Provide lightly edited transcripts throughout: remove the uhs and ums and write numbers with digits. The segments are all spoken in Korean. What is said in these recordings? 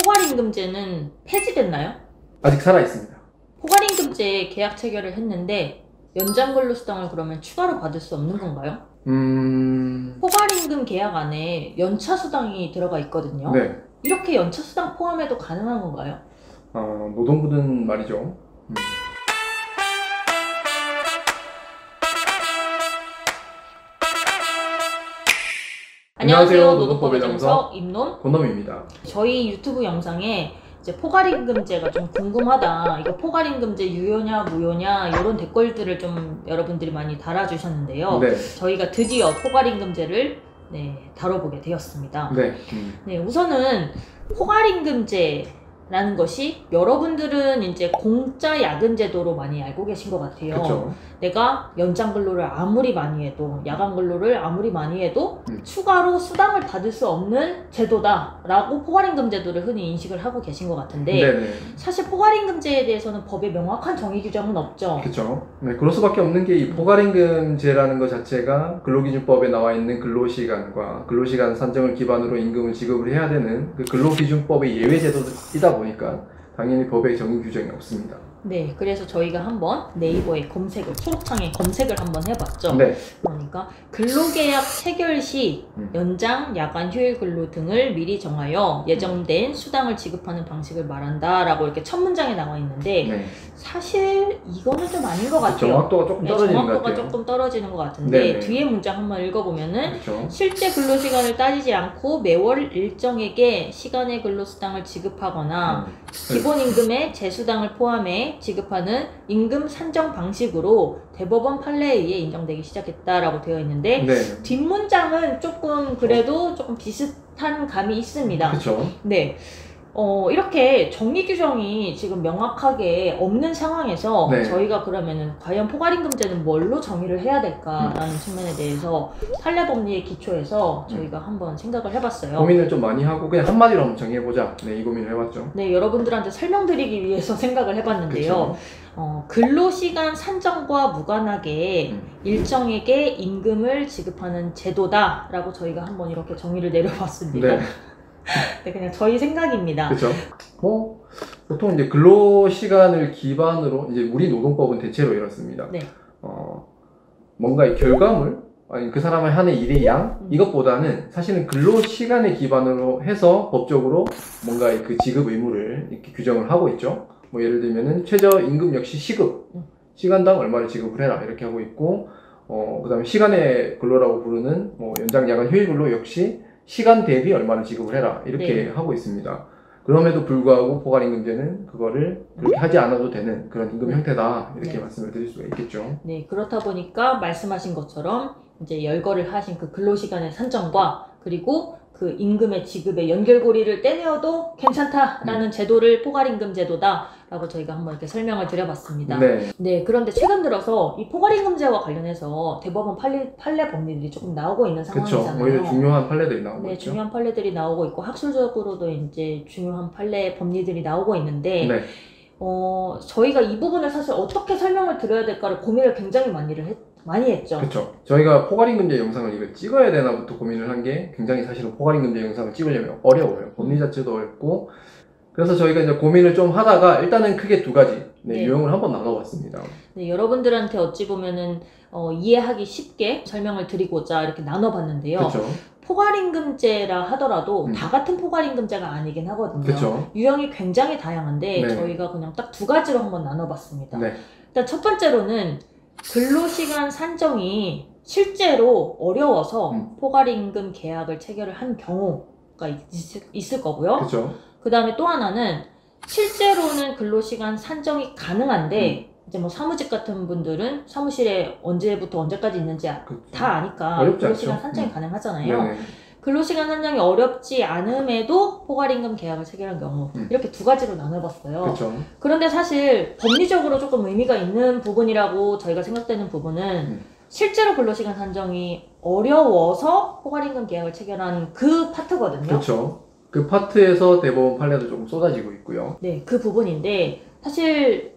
포괄임금제는 폐지됐나요? 아직 살아있습니다. 포괄임금제 계약 체결을 했는데 연장근로수당을 그러면 추가로 받을 수 없는 건가요? 포괄임금 계약 안에 연차수당이 들어가 있거든요. 네. 이렇게 연차수당 포함해도 가능한 건가요? 노동부는 말이죠. 안녕하세요. 노동법의 정석 임놈 권놈입니다. 저희 유튜브 영상에 이제 포괄임금제가 좀 궁금하다, 이거 포괄임금제 유효냐 무효냐 이런 댓글들을 좀 여러분들이 많이 달아주셨는데요. 네. 저희가 드디어 포괄임금제를 다뤄보게 되었습니다. 네. 우선은 포괄임금제라는 것이 여러분들은 이제 공짜 야근 제도로 많이 알고 계신 것 같아요. 그쵸. 내가 연장 근로를 아무리 많이 해도, 야간 근로를 아무리 많이 해도 추가로 수당을 받을 수 없는 제도다라고 포괄임금 제도를 흔히 인식을 하고 계신 것 같은데, 네네. 사실 포괄임금제에 대해서는 법에 명확한 정의 규정은 없죠. 그렇죠. 네, 그럴 수밖에 없는 게 이 포괄임금제라는 것 자체가 근로기준법에 나와 있는 근로시간과 근로시간 산정을 기반으로 임금을 지급을 해야 되는 그 근로기준법의 예외 제도이다 보니까 당연히 법에 정의 규정이 없습니다. 네, 그래서 저희가 한번 네이버에 검색을, 초록창에 검색을 한번 해봤죠. 네. 그러니까 근로계약 체결 시 연장, 야간, 휴일 근로 등을 미리 정하여 예정된 수당을 지급하는 방식을 말한다 라고 이렇게 첫 문장에 나와 있는데, 네. 사실 이거는 좀 아닌 것 같아요. 정확도가 조금 떨어지는 것 정확도가 같아요. 조금 떨어지는 것 같은데, 네네. 뒤에 문장 한번 읽어보면은 그렇죠. 실제 근로시간을 따지지 않고 매월 일정에게 시간의 근로수당을 지급하거나 기본임금에 재수당을 포함해 지급하는 임금 산정 방식으로 대법원 판례에 의해 인정되기 시작했다라고 되어 있는데, 네. 뒷문장은 조금 그래도 조금 비슷한 감이 있습니다. 그렇죠. 네. 이렇게 정의 규정이 지금 명확하게 없는 상황에서 네. 저희가 그러면은 과연 포괄임금제는 뭘로 정의를 해야 될까라는 측면에 대해서 판례법리에 기초해서 저희가 한번 생각을 해봤어요. 고민을 좀 많이 하고 그냥 한마디로 한번 정해보자. 네, 이 고민을 해봤죠. 네, 여러분들한테 설명드리기 위해서 생각을 해봤는데요. 근로시간 산정과 무관하게 일정에게 임금을 지급하는 제도다라고 저희가 한번 이렇게 정의를 내려봤습니다. 네. 네, 그냥 저희 생각입니다. 그렇죠. 보통 이제 근로시간을 기반으로 이제 우리 노동법은 대체로 이렇습니다. 네. 뭔가 이 결과물, 아니 그 사람의 하는 일의 양, 이것보다는 사실은 근로시간을 기반으로 해서 법적으로 뭔가 그 지급 의무를 이렇게 규정을 하고 있죠. 뭐 예를 들면은 최저임금 역시 시간당 얼마를 지급을 해라 이렇게 하고 있고, 그 다음에 시간의 근로라고 부르는 뭐 연장, 야간, 휴일 근로 역시 시간 대비 얼마를 지급을 해라 이렇게 하고 있습니다. 그럼에도 불구하고 포괄임금제는 그거를 그렇게 하지 않아도 되는 그런 임금 형태다 이렇게 말씀을 드릴 수가 있겠죠. 네, 그렇다 보니까 말씀하신 것처럼 이제 열거를 하신 그 근로시간의 산정과 그리고 그 임금의 지급의 연결고리를 떼내어도 괜찮다라는 제도를 포괄임금 제도다라고 저희가 한번 이렇게 설명을 드려봤습니다. 네, 그런데 최근 들어서 이 포괄임금제와 관련해서 대법원 판례 법리들이 조금 나오고 있는 상황이잖아요. 그렇죠. 오히려 중요한 판례들이 나오고 있죠. 중요한 판례들이 나오고 있고 학술적으로도 이제 중요한 판례 법리들이 나오고 있는데, 저희가 이 부분을 사실 어떻게 설명을 드려야 될까를 고민을 굉장히 많이 했죠. 그렇죠. 저희가 포괄임금제 영상을 이걸 찍어야 되나부터 고민을 한 게 굉장히 사실은 포괄임금제 영상을 찍으려면 어려워요. 법리 자체도 어렵고. 그래서 저희가 이제 고민을 좀 하다가 일단은 크게 두 가지 유형을 한번 나눠봤습니다. 네, 여러분들한테 어찌 보면은 이해하기 쉽게 설명을 드리고자 이렇게 나눠봤는데요. 그렇죠. 포괄임금제라 하더라도 다 같은 포괄임금제가 아니긴 하거든요. 그쵸. 유형이 굉장히 다양한데 저희가 그냥 딱 두 가지로 한번 나눠봤습니다. 일단 첫 번째로는 근로시간 산정이 실제로 어려워서 포괄임금 계약을 체결을 한 경우가 있을 거고요. 그쵸. 그 다음에 또 하나는 실제로는 근로시간 산정이 가능한데 이제 뭐 사무직 같은 분들은 사무실에 언제부터 언제까지 있는지 다 아니까 근로시간 산정이 가능하잖아요. 근로시간 산정이 어렵지 않음에도 포괄임금 계약을 체결한 경우, 이렇게 두 가지로 나눠봤어요. 그런데 사실 법리적으로 조금 의미가 있는 부분이라고 저희가 생각되는 부분은 실제로 근로시간 산정이 어려워서 포괄임금 계약을 체결한 그 파트거든요. 그렇죠. 그 파트에서 대법원 판례도 조금 쏟아지고 있고요. 네, 그 부분인데 사실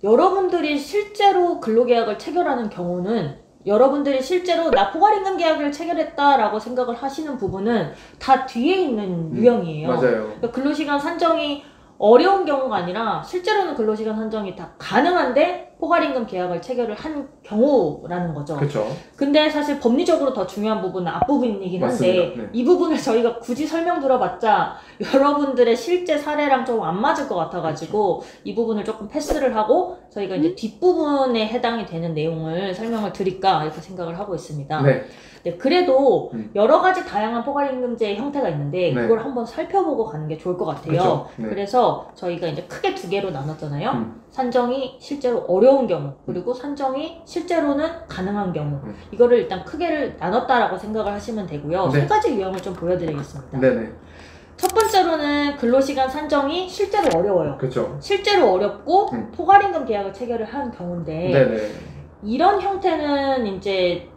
여러분들이 실제로 근로계약을 체결하는 경우는 여러분들이 실제로 나 포괄임금 계약을 체결했다라고 생각을 하시는 부분은 다 뒤에 있는 유형이에요. 맞아요. 그러니까 근로시간 산정이 어려운 경우가 아니라 실제로는 근로시간 산정이 다 가능한데 포괄임금 계약을 체결을 한 경우라는 거죠. 그렇죠. 근데 사실 법리적으로 더 중요한 부분은 앞부분이긴 한데 맞습니다. 네. 이 부분을 저희가 굳이 설명 들어봤자 여러분들의 실제 사례랑 좀 안 맞을 것 같아가지고 그렇죠. 이 부분을 조금 패스를 하고 저희가 이제 뒷부분에 해당이 되는 내용을 설명을 드릴까 이렇게 생각을 하고 있습니다. 네. 네, 그래도 여러 가지 다양한 포괄임금제의 형태가 있는데 네. 그걸 한번 살펴보고 가는 게 좋을 것 같아요. 그렇죠. 네. 그래서 저희가 이제 크게 두 개로 나눴잖아요. 산정이 실제로 어려운 경우 그리고 산정이 실제로는 가능한 경우 이거를 일단 크게를 나눴다라고 생각을 하시면 되고요. 네. 세 가지 유형을 좀 보여드리겠습니다. 네네. 첫 번째로는 근로시간 산정이 실제로 어려워요. 그렇죠. 실제로 어렵고 포괄임금 계약을 체결을 한 경우인데 네네. 이런 형태는 이제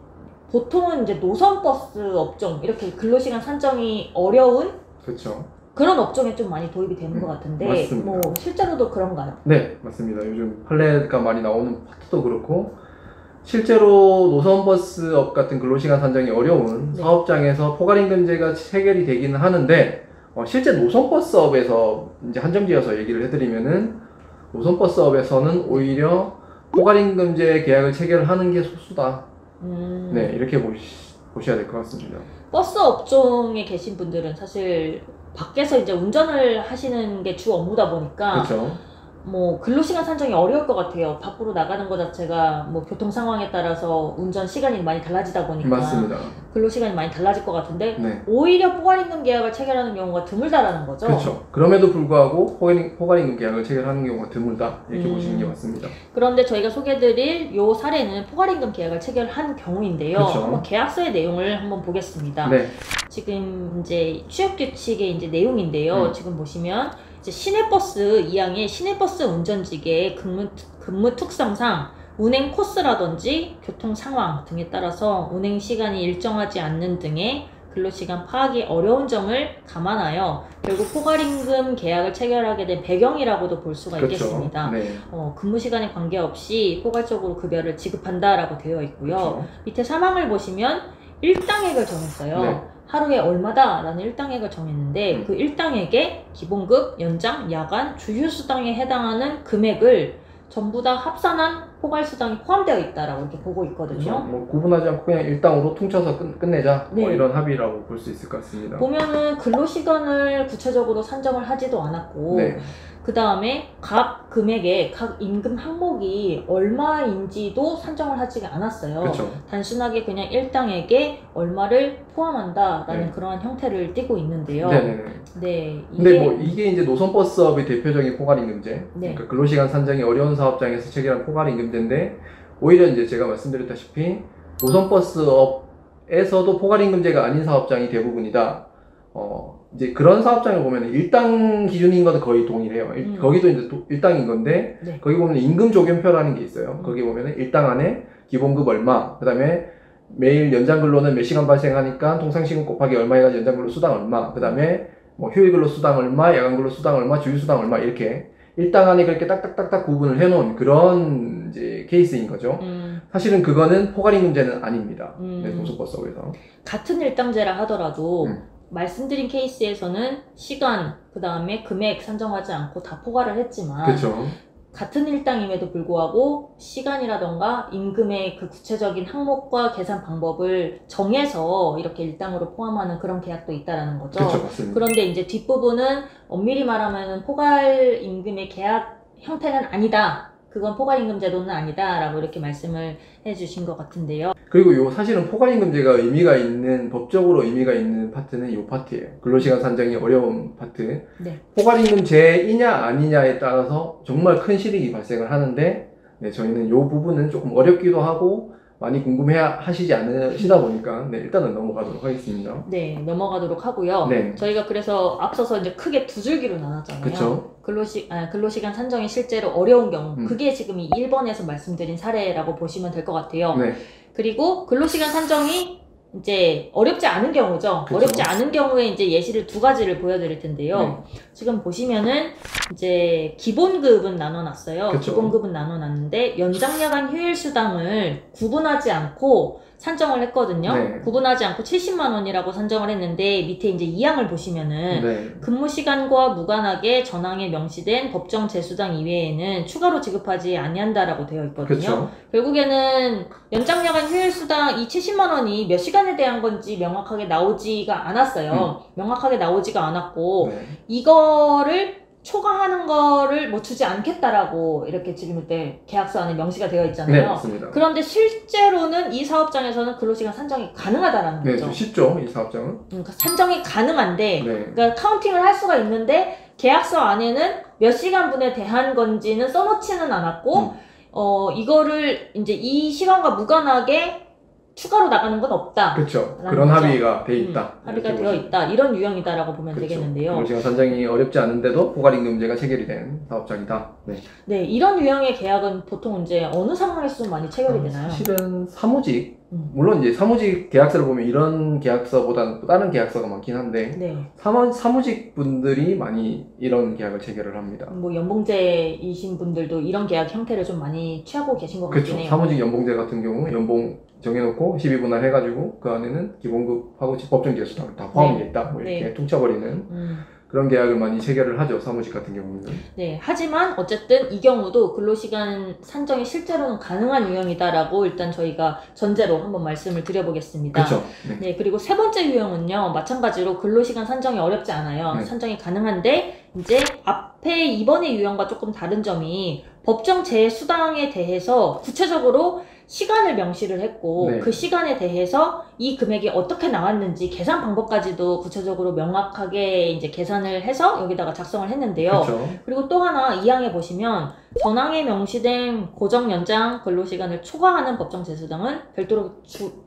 보통은 이제 노선버스 업종 이렇게 근로시간 산정이 어려운 그렇죠. 그런 업종에 좀 많이 도입이 되는 것 같은데 맞습니다. 뭐 실제로도 그런가요? 네, 맞습니다. 요즘 판례가 많이 나오는 파트도 그렇고 실제로 노선버스업 같은 근로시간 산정이 어려운 네. 사업장에서 포괄임금제가 체결이 되기는 하는데 실제 노선버스업에서 이제 한정지어서 얘기를 해드리면은 노선버스업에서는 오히려 포괄임금제 계약을 체결하는 게 소수다. 네, 이렇게 보셔야 될 것 같습니다. 버스 업종에 계신 분들은 사실 밖에서 이제 운전을 하시는 게 주 업무다 보니까 그렇죠. 뭐 근로시간 산정이 어려울 것 같아요. 밖으로 나가는 것 자체가 뭐 교통 상황에 따라서 운전 시간이 많이 달라지다 보니까 맞습니다. 근로시간이 많이 달라질 것 같은데 네. 오히려 포괄임금 계약을 체결하는 경우가 드물다라는 거죠. 그렇죠. 그럼에도 불구하고 포괄임금 계약을 체결하는 경우가 드물다 이렇게 보시는 게 맞습니다. 그런데 저희가 소개해드릴 요 사례는 포괄임금 계약을 체결한 경우인데요. 그렇죠. 한번 계약서의 내용을 한번 보겠습니다. 네. 지금 이제 취업규칙의 이제 내용인데요. 지금 보시면 이제 시내버스 2항의 시내버스 운전직의 근무 특성상 운행 코스라든지 교통 상황 등에 따라서 운행 시간이 일정하지 않는 등의 근로시간 파악이 어려운 점을 감안하여 결국 포괄임금 계약을 체결하게 된 배경이라고도 볼 수가 그렇죠. 있겠습니다. 네. 근무 시간에 관계없이 포괄적으로 급여를 지급한다라고 되어 있고요. 그렇죠. 밑에 사망을 보시면 일당액을 정했어요. 네. 하루에 얼마다 라는 일당액을 정했는데 그 일당액에 기본급, 연장, 야간, 주휴수당에 해당하는 금액을 전부 다 합산한 포괄수당이 포함되어 있다라고 이렇게 보고 있거든요. 그렇죠. 뭐 구분하지 않고 그냥 일당으로 퉁쳐서 끝내자 네. 뭐 이런 합의라고 볼 수 있을 것 같습니다. 보면은 근로시간을 구체적으로 산정을 하지도 않았고 네. 그 다음에 각 금액에 각 임금 항목이 얼마인지도 산정을 하지 않았어요. 그렇죠. 단순하게 그냥 일당액에 얼마를 포함한다라는 네. 그러한 형태를 띠고 있는데요. 네네네. 네. 근데 뭐 이게 이제 노선버스업의 대표적인 포괄임금제, 네. 그러니까 근로시간 산정이 어려운 사업장에서 체결한 포괄임금제인데 오히려 이제 제가 말씀드렸다시피 노선버스업에서도 포괄임금제가 아닌 사업장이 대부분이다. 이제 그런 사업장을 보면 일당 기준인 것은 거의 동일해요. 거기도 이제 일당인 건데 네. 거기 보면 임금 조견표라는 게 있어요. 거기 보면 일당 안에 기본급 얼마, 그 다음에 매일 연장 근로는 몇 시간 발생하니까 통상시간 곱하기 얼마 해가지고 연장 근로 수당 얼마, 그 다음에 뭐 휴일 근로 수당 얼마, 야간 근로 수당 얼마, 주휴 수당 얼마 이렇게 일당 안에 그렇게 딱딱딱딱 구분을 해놓은 그런 이제 케이스인 거죠. 사실은 그거는 포괄임금제는 아닙니다. 네, 노선버스업에서 같은 일당제라 하더라도 말씀드린 케이스에서는 시간, 그 다음에 금액 산정하지 않고 다 포괄을 했지만 그렇죠. 같은 일당임에도 불구하고 시간이라던가 임금의 그 구체적인 항목과 계산 방법을 정해서 이렇게 일당으로 포함하는 그런 계약도 있다라는 거죠. 그렇죠, 맞습니다. 그런데 이제 뒷부분은 엄밀히 말하면 포괄 임금의 계약 형태는 아니다. 그건 포괄임금 제도는 아니다 라고 이렇게 말씀을 해주신 것 같은데요. 그리고 요 사실은 포괄임금제가 의미가 있는, 법적으로 의미가 있는 파트는 요 파트예요. 근로시간 산정이 어려운 파트. 네. 포괄임금제이냐 아니냐에 따라서 정말 큰 실익이 발생을 하는데, 네, 저희는 요 부분은 조금 어렵기도 하고 많이 궁금해 하시지 않으시다 보니까 네, 일단은 넘어가도록 하겠습니다. 네, 넘어가도록 하고요. 네. 저희가 그래서 앞서서 이제 크게 두 줄기로 나눴잖아요. 그쵸. 근로시간 산정이 실제로 어려운 경우, 그게 지금 이 1번에서 말씀드린 사례라고 보시면 될 것 같아요. 네. 그리고 근로시간 산정이 이제 어렵지 않은 경우죠. 그쵸. 어렵지 않은 경우에 이제 예시를 두 가지를 보여드릴 텐데요. 지금 보시면은 이제 기본급은 나눠놨어요. 그쵸. 기본급은 나눠놨는데 연장야간 휴일수당을 구분하지 않고 산정을 했거든요. 네. 구분하지 않고 70만 원이라고 산정을 했는데 밑에 이제 2항을 보시면은 네. 근무 시간과 무관하게 전항에 명시된 법정 재수당 이외에는 추가로 지급하지 아니한다라고 되어 있거든요. 그쵸. 결국에는 연장야간 휴일수당 이 70만 원이 몇 시간에 대한 건지 명확하게 나오지가 않았어요. 명확하게 나오지가 않았고 네. 이거를 초과하는 거를 뭐 주지 않겠다라고 이렇게 지금 이때 계약서 안에 명시가 되어 있잖아요. 네, 맞습니다. 그런데 실제로는 이 사업장에서는 근로시간 산정이 가능하다라는 네, 거죠. 좀 쉽죠, 이 사업장은. 그러니까 산정이 가능한데, 네. 그러니까 카운팅을 할 수가 있는데 계약서 안에는 몇 시간분에 대한 건지는 써놓지는 않았고, 이거를 이제 이 시간과 무관하게 추가로 나가는 건 없다. 그렇죠. 그런 거죠. 합의가 돼 있다. 합의가 되어 있다. 이런 유형이다라고 보면 그쵸. 되겠는데요. 근로시간 산정이 어렵지 않은데도 포괄임금제가 체결이 된 사업장이다. 네. 네, 이런 유형의 계약은 보통 이제 어느 상황에서 많이 체결이 되나요? 사실은 사무직, 물론 이제 사무직 계약서를 보면 이런 계약서보다는 또 다른 계약서가 많긴 한데, 네. 사무직 분들이 많이 이런 계약을 체결을 합니다. 뭐 연봉제이신 분들도 이런 계약 형태를 좀 많이 취하고 계신 것 같긴 그렇죠. 해요. 사무직 연봉제 같은 경우 연봉 정해놓고 12분할 해가지고 그 안에는 기본급하고 법정재수당 다 포함이 돼 있다. 뭐 이렇게 네. 퉁쳐버리는 그런 계약을 많이 체결을 하죠. 사무직 같은 경우는. 네. 하지만 어쨌든 이 경우도 근로시간 산정이 실제로는 가능한 유형이다라고 일단 저희가 전제로 한번 말씀을 드려보겠습니다. 그렇죠. 네. 네. 그리고 세 번째 유형은요. 마찬가지로 근로시간 산정이 어렵지 않아요. 네. 산정이 가능한데 이제 앞에 이번의 유형과 조금 다른 점이 법정 재수당에 대해서 구체적으로 시간을 명시를 했고 네. 그 시간에 대해서 이 금액이 어떻게 나왔는지 계산 방법까지도 구체적으로 명확하게 이제 계산을 해서 여기다가 작성을 했는데요. 그렇죠. 그리고 또 하나 이 항에 보시면 전항에 명시된 고정 연장 근로시간을 초과하는 법정 재수당은 별도로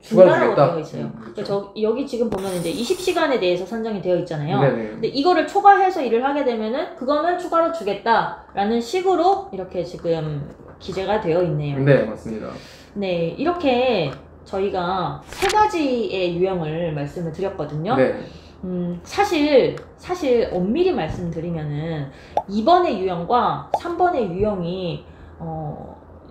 준다라고 되어 있어요. 그렇죠. 여기 지금 보면 이제 20시간에 대해서 산정이 되어 있잖아요. 네네. 근데 이거를 초과해서 일을 하게 되면은 그거는 추가로 주겠다라는 식으로 이렇게 지금 기재가 되어 있네요. 네, 맞습니다. 네, 이렇게 저희가 세 가지의 유형을 말씀을 드렸거든요. 네. 사실 엄밀히 말씀드리면은 2번의 유형과 3번의 유형이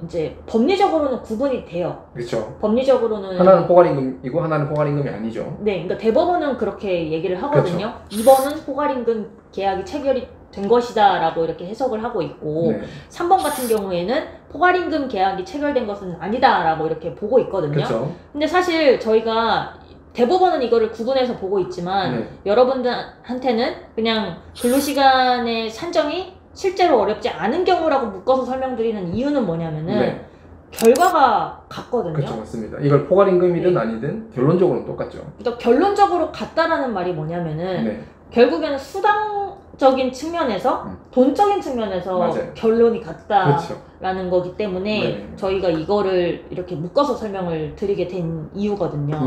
이제 법리적으로는 구분이 돼요. 그렇죠. 법리적으로는 하나는 포괄임금이고 하나는 포괄임금이 아니죠. 네, 그러니까 대법원은 그렇게 얘기를 하거든요. 2번은 포괄임금 계약이 체결이 된 것이다라고 이렇게 해석을 하고 있고 네. 3번 같은 경우에는 포괄임금 계약이 체결된 것은 아니다라고 이렇게 보고 있거든요. 그렇죠. 근데 사실 저희가 대법원은 이거를 구분해서 보고 있지만 여러분들한테는 그냥 근로시간의 산정이 실제로 어렵지 않은 경우라고 묶어서 설명드리는 이유는 뭐냐면은 결과가 같거든요. 그렇죠, 맞습니다. 이걸 포괄임금이든 아니든 결론적으로는 똑같죠. 그러니까 결론적으로 같다라는 말이 뭐냐면은 결국에는 수당적인 측면에서 돈적인 측면에서 맞아요. 결론이 같다라는 그렇죠. 거기 때문에 저희가 이거를 이렇게 묶어서 설명을 드리게 된 이유거든요.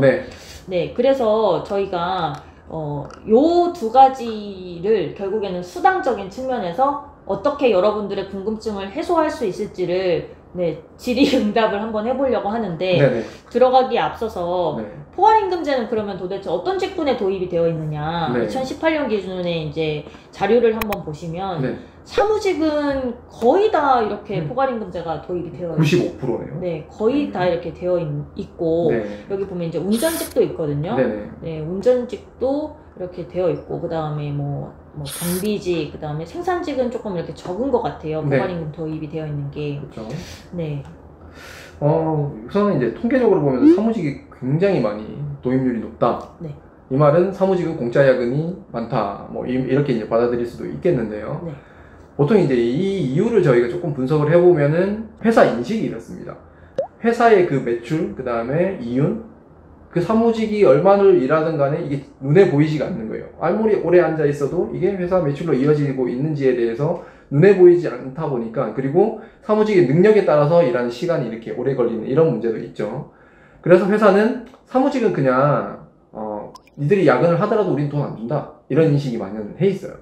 네, 그래서 저희가 요 두 가지를 결국에는 수당적인 측면에서 어떻게 여러분들의 궁금증을 해소할 수 있을지를 질의응답을 한번 해보려고 하는데 들어가기에 앞서서 포괄임금제는 그러면 도대체 어떤 직군에 도입이 되어 있느냐 2018년 기준에 이제 자료를 한번 보시면 사무직은 거의 다 이렇게 포괄임금제가 도입이 되어 있고 95%네요. 네, 거의 다 이렇게 되어 있고 여기 보면 이제 운전직도 있거든요. 네, 운전직도 이렇게 되어 있고 그 다음에 뭐 경비직, 그 다음에 생산직은 조금 이렇게 적은 것 같아요. 포괄임금 도입이 되어 있는 게. 그렇죠. 네. 우선은 이제 통계적으로 보면 사무직이 굉장히 많이 도입률이 높다. 이 말은 사무직은 공짜 야근이 많다. 뭐 이렇게 이제 받아들일 수도 있겠는데요. 보통 이제 이 이유를 저희가 조금 분석을 해보면은 회사 인식이 이렇습니다. 회사의 그 매출, 그 다음에 이윤, 그 사무직이 얼마를 일하든 간에 이게 눈에 보이지가 않는 거예요. 아무리 오래 앉아 있어도 이게 회사 매출로 이어지고 있는지에 대해서 눈에 보이지 않다 보니까, 그리고 사무직의 능력에 따라서 일하는 시간이 이렇게 오래 걸리는 이런 문제도 있죠. 그래서 회사는 사무직은 그냥 니들이 야근을 하더라도 우린 돈 안 준다 이런 인식이 만연해 있어요.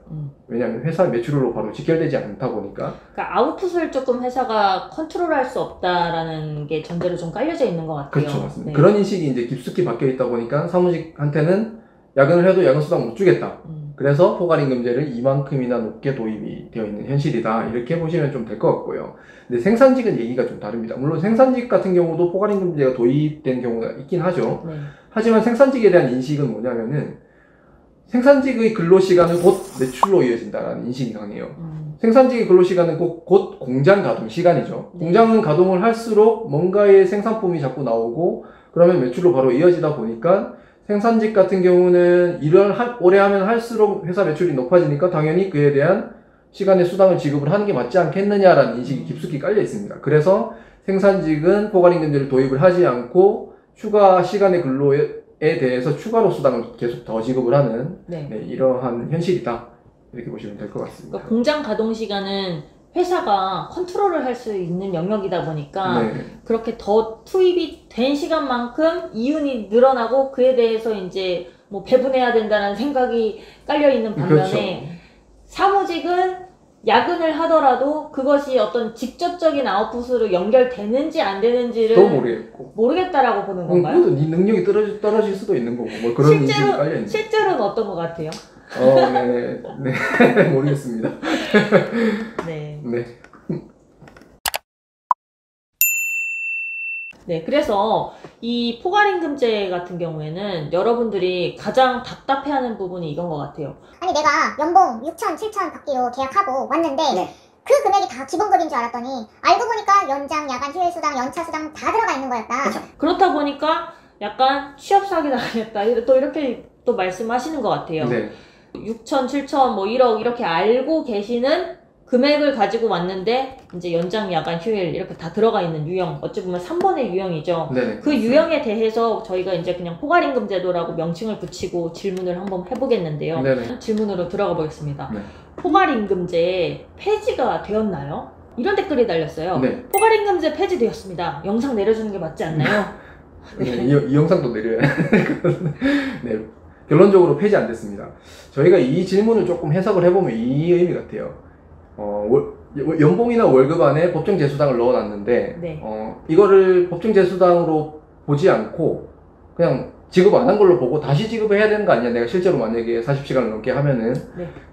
왜냐하면 회사 매출로 바로 직결되지 않다 보니까. 그러니까 아웃풋을 조금 회사가 컨트롤할 수 없다라는 게 전제로 좀 깔려져 있는 것 같아요. 그렇죠, 맞습니다. 네. 그런 인식이 이제 깊숙이 박혀 있다 보니까 사무직한테는 야근을 해도 야근 수당 못 주겠다. 그래서 포괄임금제를 이만큼이나 높게 도입이 되어 있는 현실이다. 이렇게 보시면 좀 될 것 같고요. 근데 생산직은 얘기가 좀 다릅니다. 물론 생산직 같은 경우도 포괄임금제가 도입된 경우가 있긴 하죠. 하지만 생산직에 대한 인식은 뭐냐면은 생산직의 근로시간은 곧 매출로 이어진다는 인식이 강해요. 생산직의 근로시간은 곧 공장 가동 시간이죠. 공장은 가동을 할수록 뭔가의 생산품이 자꾸 나오고 그러면 매출로 바로 이어지다 보니까 생산직 같은 경우는 일을 오래 하면 할수록 회사 매출이 높아지니까 당연히 그에 대한 시간의 수당을 지급을 하는 게 맞지 않겠느냐라는 인식이 깊숙이 깔려 있습니다. 그래서 생산직은 포괄임금제를 도입을 하지 않고 추가 시간의 근로에 대해서 추가로 수당을 계속 더 지급을 하는 이러한 현실이다. 이렇게 보시면 될 것 같습니다. 그러니까 공장 가동 시간은 회사가 컨트롤을 할 수 있는 영역이다 보니까 그렇게 더 투입이 된 시간만큼 이윤이 늘어나고 그에 대해서 이제 뭐 배분해야 된다는 생각이 깔려 있는 반면에 사무직은 야근을 하더라도 그것이 어떤 직접적인 아웃풋으로 연결되는지 안 되는지를 또 모르겠다라고 보는 건가요? 네 능력이 떨어질 수도 있는 거고 뭐 그런 인식이 깔려 있는. 실제로는 어떤 것 같아요? 네. 모르겠습니다. 네. 네. 네, 그래서 이 포괄임금제 같은 경우에는 여러분들이 가장 답답해하는 부분이 이건 것 같아요. 아니 내가 연봉 6천, 7천 받기로 계약하고 왔는데 그 금액이 다 기본급인 줄 알았더니 알고 보니까 연장, 야간, 휴일수당, 연차수당 다 들어가 있는 거였다. 그렇죠. 그렇다 보니까 약간 취업 사기 당했다. 또 이렇게 또 말씀하시는 것 같아요. 6천, 7천, 뭐 1억 이렇게 알고 계시는 금액을 가지고 왔는데 이제 연장, 야간, 휴일 이렇게 다 들어가 있는 유형, 어찌 보면 3번의 유형이죠. 그 유형에 대해서 저희가 이제 그냥 포괄임금제도라고 명칭을 붙이고 질문을 한번 해보겠는데요. 질문으로 들어가 보겠습니다. 포괄임금제 폐지가 되었나요? 이런 댓글이 달렸어요. 포괄임금제 폐지되었습니다. 영상 내려주는 게 맞지 않나요? 이 영상도 내려야 네. 결론적으로 폐지 안 됐습니다. 저희가 이 질문을 조금 해석을 해보면 이 의미 같아요. 연봉이나 월급 안에 법정제수당을 넣어놨는데 이거를 법정제수당으로 보지 않고 그냥 지급 안 한 걸로 보고 다시 지급을 해야 되는 거 아니냐, 내가 실제로 만약에 40시간을 넘게 하면은.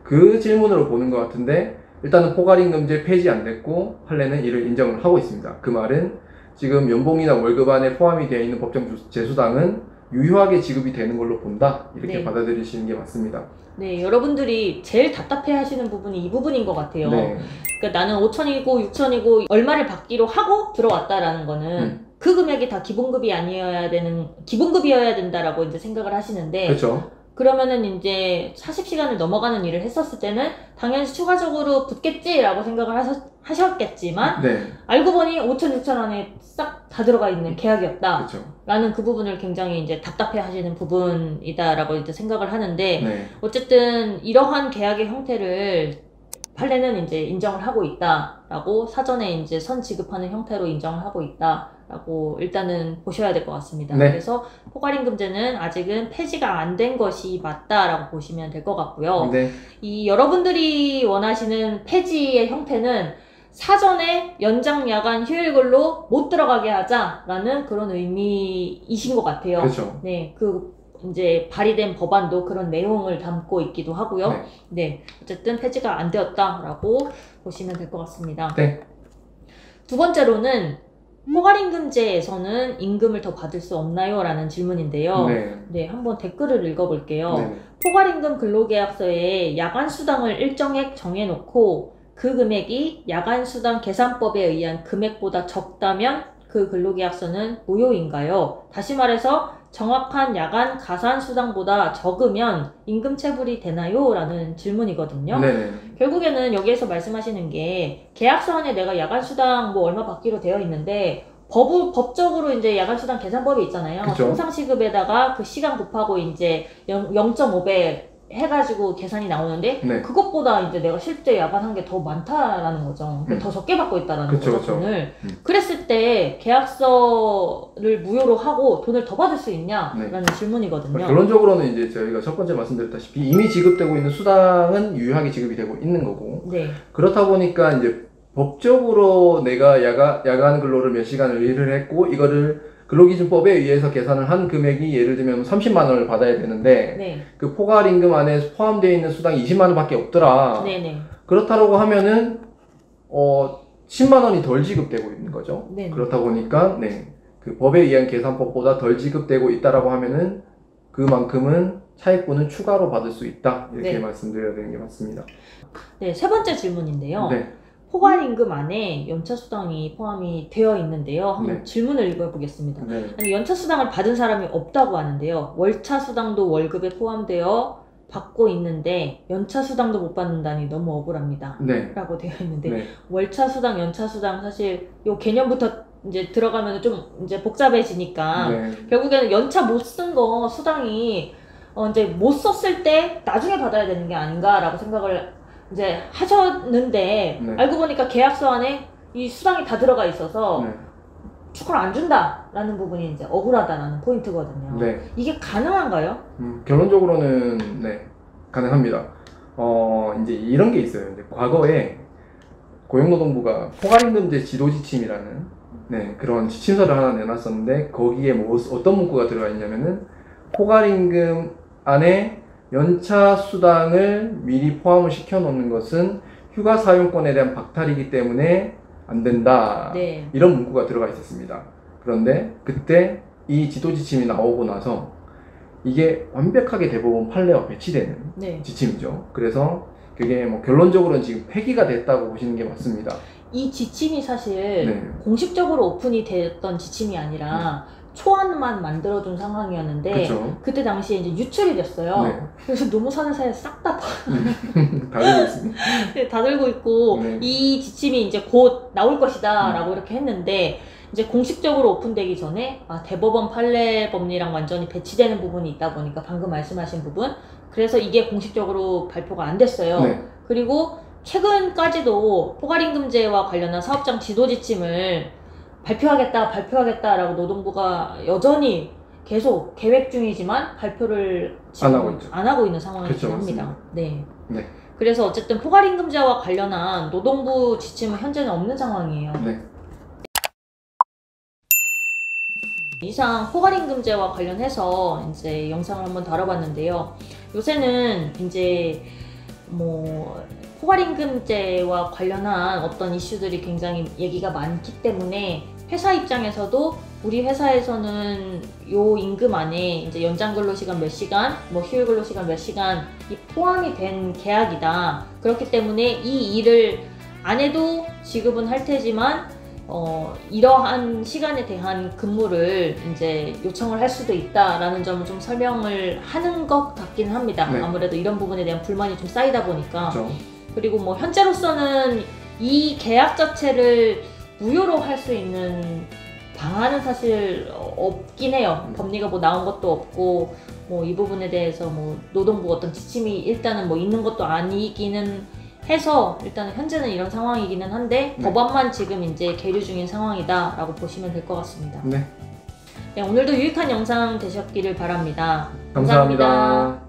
그 질문으로 보는 것 같은데, 일단은 포괄임금제 폐지 안 됐고 판례는 이를 인정을 하고 있습니다. 그 말은 지금 연봉이나 월급 안에 포함이 되어 있는 법정제수당은 유효하게 지급이 되는 걸로 본다, 이렇게 받아들이시는 게 맞습니다. 네, 여러분들이 제일 답답해 하시는 부분이 이 부분인 것 같아요. 그러니까 나는 5천이고 6천이고 얼마를 받기로 하고 들어왔다라는 거는 그 금액이 다 기본급이어야 된다라고 이제 생각을 하시는데, 그러면은 이제 40시간을 넘어가는 일을 했었을 때는 당연히 추가적으로 붙겠지라고 생각을 하셨겠지만 알고 보니 5천, 6천 안에 싹 다 들어가 있는 계약이었다 라는 그 부분을 굉장히 이제 답답해 하시는 부분이다라고 이제 생각을 하는데, 어쨌든 이러한 계약의 형태를 판례는 이제 인정을 하고 있다라고, 사전에 이제 선 지급하는 형태로 인정을 하고 있다라고 일단은 보셔야 될 것 같습니다. 그래서 포괄임금제는 아직은 폐지가 안 된 것이 맞다라고 보시면 될 것 같고요. 이 여러분들이 원하시는 폐지의 형태는 사전에 연장, 야간, 휴일근로 못 들어가게 하자라는 그런 의미이신 것 같아요. 네, 이제 발의된 법안도 그런 내용을 담고 있기도 하고요. 어쨌든 폐지가 안 되었다라고 보시면 될 것 같습니다. 두 번째로는 포괄임금제에서는 임금을 더 받을 수 없나요? 라는 질문인데요. 한번 댓글을 읽어볼게요. 포괄임금 근로계약서에 야간수당을 일정액 정해놓고 그 금액이 야간수당 계산법에 의한 금액보다 적다면 그 근로계약서는 무효인가요? 다시 말해서 정확한 야간 가산수당보다 적으면 임금체불이 되나요? 라는 질문이거든요. 결국에는 여기에서 말씀하시는 게, 계약서 안에 내가 야간수당 뭐 얼마 받기로 되어 있는데 법적으로 이제 야간수당 계산법이 있잖아요. 통상시급에다가 그 시간 곱하고 이제 0.5배 해가지고 계산이 나오는데 네. 그것보다 이제 내가 실제 야간한 게 더 많다라는 거죠. 더 적게 받고 있다라는 그쵸, 거죠, 그쵸. 돈을. 그랬을 때 계약서를 무효로 하고 돈을 더 받을 수 있냐라는 네. 질문이거든요. 결론적으로는 이제 저희가 첫 번째 말씀드렸다시피 이미 지급되고 있는 수당은 유효하게 지급이 되고 있는 거고, 네. 그렇다 보니까 이제 법적으로 내가 야간 근로를 몇 시간을 일을 했고 이거를 근로기준법에 의해서 계산을 한 금액이 예를 들면 30만 원을 받아야 되는데 네. 그 포괄임금 안에 포함되어 있는 수당이 20만 원밖에 없더라. 네네. 그렇다고 하면은 10만 원이 덜 지급되고 있는 거죠. 네네. 그렇다 보니까 그 법에 의한 계산법보다 덜 지급되고 있다라고 하면은 그만큼은 차액분은 추가로 받을 수 있다. 이렇게 네. 말씀드려야 되는 게 맞습니다. 네, 세 번째 질문인데요. 네. 포괄임금 안에 연차수당이 포함이 되어 있는데요. 한번 네. 질문을 읽어보겠습니다. 네. 아니, 연차수당을 받은 사람이 없다고 하는데요. 월차수당도 월급에 포함되어 받고 있는데 연차수당도 못 받는다니 너무 억울합니다. 네. 라고 되어 있는데 네. 월차수당, 연차수당 사실 요 개념부터 이제 들어가면 좀 이제 복잡해지니까 네. 결국에는 연차 못 쓴 거 수당이 이제 못 썼을 때 나중에 받아야 되는 게 아닌가라고 생각을 이제 하셨는데 네. 알고 보니까 계약서 안에 이 수당이 다 들어가 있어서 네. 축구를 안 준다라는 부분이 이제 억울하다라는 포인트거든요. 네. 이게 가능한가요? 결론적으로는 가능합니다. 이제 이런 게 있어요. 이제 과거에 고용노동부가 포괄임금제 지도지침이라는 그런 지침서를 하나 내놨었는데 거기에 어떤 문구가 들어가 있냐면은 포괄임금 안에 연차 수당을 미리 포함을 시켜 놓는 것은 휴가 사용권에 대한 박탈이기 때문에 안 된다. 네. 이런 문구가 들어가 있었습니다. 그런데 그때 이 지도지침이 나오고 나서 이게 완벽하게 대법원 판례와 배치되는 네. 지침이죠. 그래서 그게 결론적으로는 지금 폐기가 됐다고 보시는 게 맞습니다. 이 지침이 사실 공식적으로 오픈이 됐던 지침이 아니라 초안만 만들어둔 상황이었는데 그쵸. 그때 당시에 이제 유출이 됐어요. 네. 그래서 노무사는 사이에 싹 다 다 들고 있습니다. 다 들고 있고 이 지침이 이제 곧 나올 것이다 라고 이렇게 했는데 이제 공식적으로 오픈되기 전에 대법원 판례 법리랑 완전히 배치되는 부분이 있다 보니까 방금 말씀하신 부분 그래서 이게 공식적으로 발표가 안 됐어요. 그리고 최근까지도 포괄임금제와 관련한 사업장 지도지침을 발표하겠다라고 노동부가 여전히 계속 계획 중이지만 발표를 지금 안 하고 있는 상황이긴 합니다. 네. 그래서 어쨌든 포괄임금제와 관련한 노동부 지침은 현재는 없는 상황이에요. 이상 포괄임금제와 관련해서 이제 영상을 한번 다뤄봤는데요. 요새는 이제 포괄임금제와 관련한 어떤 이슈들이 굉장히 얘기가 많기 때문에 회사 입장에서도 우리 회사에서는 요 임금 안에 이제 연장 근로시간 몇 시간, 휴일 근로시간 몇 시간 이 포함이 된 계약이다. 그렇기 때문에 이 일을 안 해도 지급은 할 테지만 이러한 시간에 대한 근무를 이제 요청을 할 수도 있다라는 점을 좀 설명을 하는 것 같긴 합니다. 아무래도 이런 부분에 대한 불만이 좀 쌓이다 보니까. 그리고 현재로서는 이 계약 자체를 무효로 할 수 있는 방안은 사실 없긴 해요. 법리가 나온 것도 없고 이 부분에 대해서 노동부 어떤 지침이 일단은 있는 것도 아니기는 해서 일단은 현재는 이런 상황이기는 한데 법안만 지금 이제 계류 중인 상황이다 라고 보시면 될 것 같습니다. 오늘도 유익한 영상 되셨기를 바랍니다. 감사합니다.